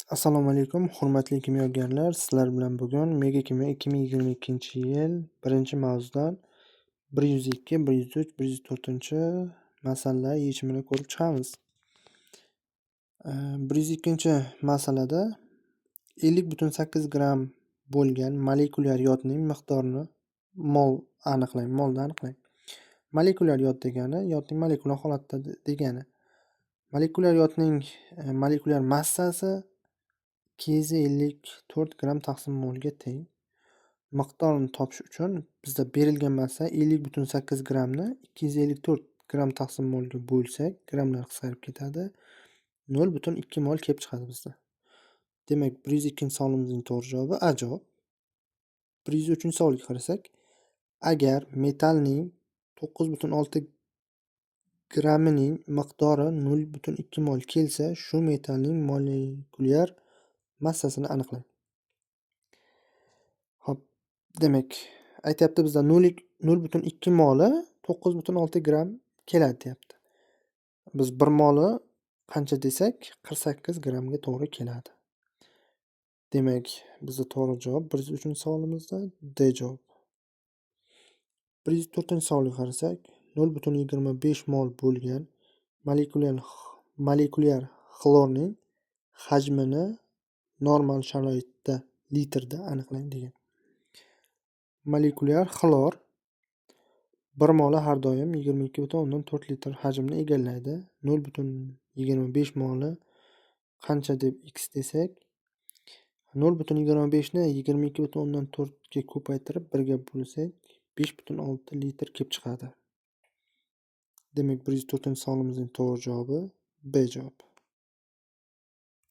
Assalomu alaykum, hurmatli kimyogarlar. Sizlar bilan bugun Megakimyo 2022-yil 1-mavzudan 102, 103, 104-masala yechimini ko'rib chiqamiz. 102-masalada 50,8 gramm bo'lgan molekulyar yodning miqdorini molda aniqlang. Molekulyar yod degani yodning molekulyar holatda degani. Molekulyar yodning molekulyar massasi 254 gramm taqsim molga teng. Miqdorini topish uchun bizda berilgan massa 50,8 grammni 254 gramm taqsim molga bo'lsak, grammlar qisqarib ketadi. 0,2 mol kelib chiqadi bizda. Demak, 102-savolimizning to'g'ri javobi A javob. 103-savolga qarasak, agar metallning 9,6 grammining miqdori 0,2 mol kelsa, shu metallning molekulyar massasini aniqlang. Hop, demak, aytyapti bizda 0,2 moli 9,6 gramm keladi deyapti. Biz 1 moli qancha desak, 48 grammga to'g'ri keladi. Demak, bizda to'g'ri javob 103-savolimizda D javob. 104-savolga qarasak, 0,25 mol bo'lgan molekulyar xlorning hajmini normal sharoitda litrda aniqlang degan. Molekulyar xlor 1 moli har doim 22,4 litr hajmni egallaydi. 0,25 moli qancha deb x desak, 0,25 ni 22,4 ga ko'paytirib 1 ga bo'lsak, 5,6 litr kelib chiqadi. Demak, 104-savolimizning to'g'ri javobi B javob.